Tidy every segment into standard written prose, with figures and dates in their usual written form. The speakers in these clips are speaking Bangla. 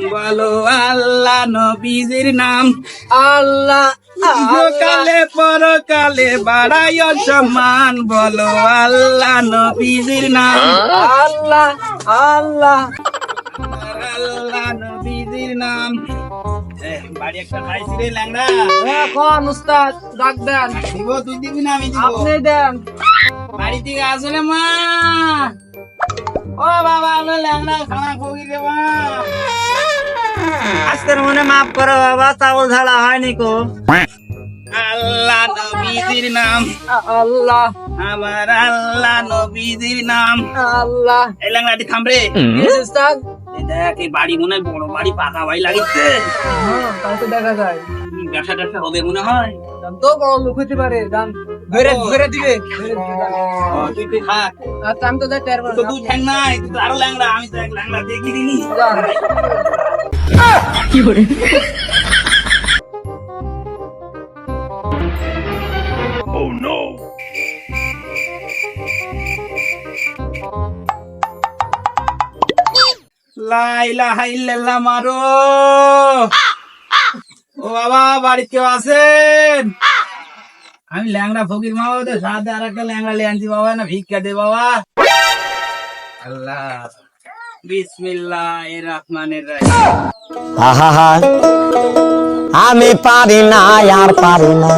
বলো আল্লাহ নবীজির নাম আল্লাহ ইহকালে পরকালে বাড়ায় সম্মান বলো আল্লাহ নবীজির নাম আল্লাহ আল্লাহ আল্লাহ নবীজির নাম বাড়ি একটা খাইছি রে ল্যাংড়া কোন উস্তাদ ডাক দেন দিব তুই দিবি না আমি দিব আপনি দেন বাড়ি থেকে আসলে মা ও বাবা আমরা ল্যাংড়া খানা খুবই রে মা আজকের মনে মাফ করো বাবা চাউল ঝাড়া হয়নি কো আল্লাহ নবীজির নাম আল্লাহ আমার আল্লাহ নবীজির নাম আল্লাহ এই ল্যাংড়াটি থামরে উস্তাদ এই দেখ এই বাড়ি মনে হয় বড় বাড়ি পাকা বাড়ি লাগিচ্ছে তাই তো দেখা যায় ব্যবসা ট্যাবসা হবে মনে হয় তো বড় লোক হতে পারে দান ধরে ধরে দিবে তুই তুই থাক আচ্ছা আমি তো যাই টের তো তুই ঠ্যাং নাই তুই তো আরো ল্যাংড়া আমি তো এক ল্যাংড়া দেখি দিনি লা ইলাহা ইল্লাল্লাহ মারো ও বাবা বাড়িতে কেউ আছেন আমি ল্যাংড়া ফকির মা বাবা তো সাথে আর একটা ল্যাংড়া লিয়ে আনছি বাবা না ভিক্ষা দে বাবা আল্লাহ বিসমিল্লাহির রহমানির রহিম আহা আমি পারি না আর পারি না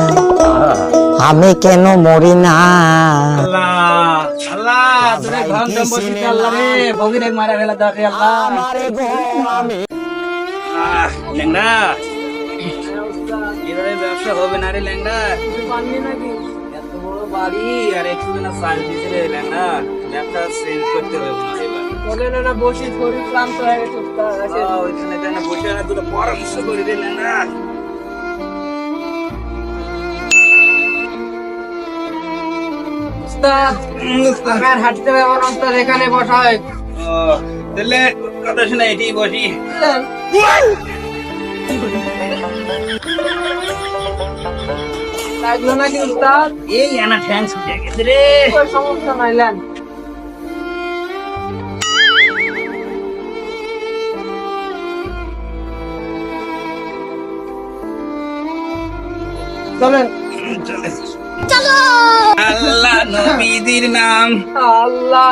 আমি কেন মরি না আল্লাহ আল্লাহ তোরে ঘন সম্পত্তি আল্লাহ রে ফকিরে মারা ফেলা দাকে আল্লাহ ল্যাংড়া এবারে ব্যবসা হবে না রে ল্যাংড়া পাননি নাকি এত বড় বাড়ি আর একটু না সাইজ দিছে রে ল্যাংড়া ব্যবসা চেঞ্জ করতে হবে না এবার বলে না বসে শরীর ক্লান্ত হয়ে গেছে উস্তাদ আছে ওইখানে যেন বসে না দুটো পরামর্শ করে রে ল্যাংড়া উস্তাদ আমার হাঁটতে হবে আমার উস্তাদ এখানে বসায় ও তাহলে কথা শুনে এটি বসি লাগলো নাকি উস্তাদ এই আনা ঠ্যাং ছুটে গেছে রে કોઈ সমস্যা নাই লেন চলেন আল্লাহ নবীজির নাম আল্লাহ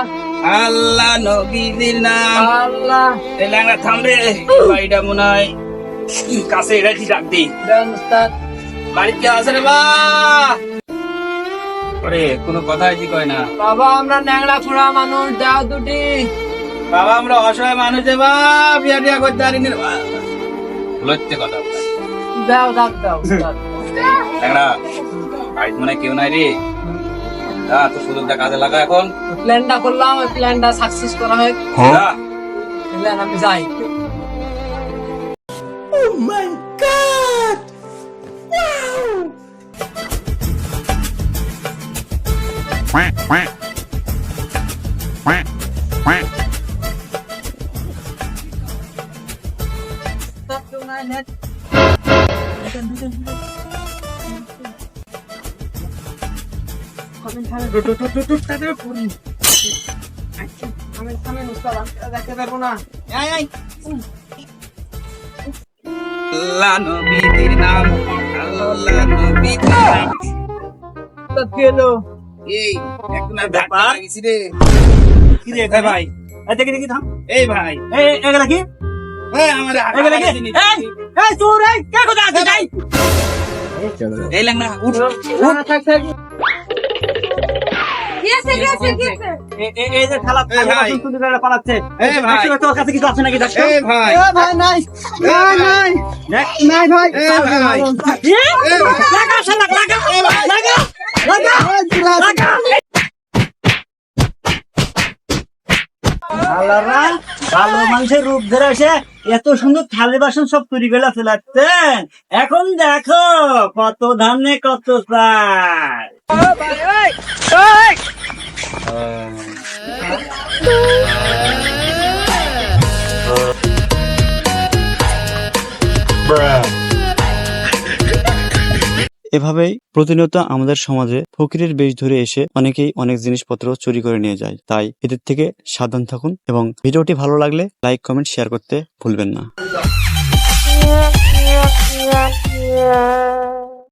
আল্লাহ নবীজির নাম আল্লাহ এই ল্যাংড়া থামরে বাড়িটা মনে হয় কাছে রেখি ডাক দি দেন উস্তাদ বাড়িতে আসে রে বা ওরে কোনো কথা কি কয় না বাবা আমরা ন্যাংড়া খোঁড়া মানুষ দাও দুটি বাবা আমরা অসহায় মানুষ রে বা বিয়া টিয়া করতে পারি না লইতে কথা বলে দাও ডাক দাও উস্তাদ ল্যাংড়া বাড়িতে মনে হয় কেউ নাই রে তো সুযোগটা কাজে লাগা এখন প্ল্যানটা করলাম ওই প্ল্যানটা সাকসেস করা হয় যা। প্ল্যান আমি যাই দেখতে পারবো না আয়, আয়। আল্লাহ নবীজির নাম আল্লাহ নবীজির নাম কি হলো এই এখন আর ধাক্কা লাগিয়েছি রে কি রে ভাই দেখি দেখি থাম এই ভাই এই এগুলা কি এই আমার এগুলা কি এই চোর এই কে কোথায় আছে যাই এই ল্যাংড়া উঠ থাক থাক এই যে খেলা এ ভাই। তুমি পালাচ্ছে এ ভাই। আসলে তোর কাছে কিছু আছে নাকি দেখ এই ভাই ভাই নাই নাই নাই নাই ভাই এই ভাই এই ভাই লাগা শালা লাগা লাগা লাগা আল্লাহরা ভালো মানুষের রূপ ধরে এসে এত সুন্দর থালি বাসন সব তৈরি করে ফেলাচ্ছেন এখন দেখো কত ধানে কত চাল এভাবেই প্রতিনিয়ত আমাদের সমাজে ফকিরের বেশ ধরে এসে অনেকেই অনেক জিনিসপত্র চুরি করে নিয়ে যায়। তাই এদের থেকে সাবধান থাকুন এবং ভিডিওটি ভালো লাগলে লাইক, কমেন্ট, শেয়ার করতে ভুলবেন না।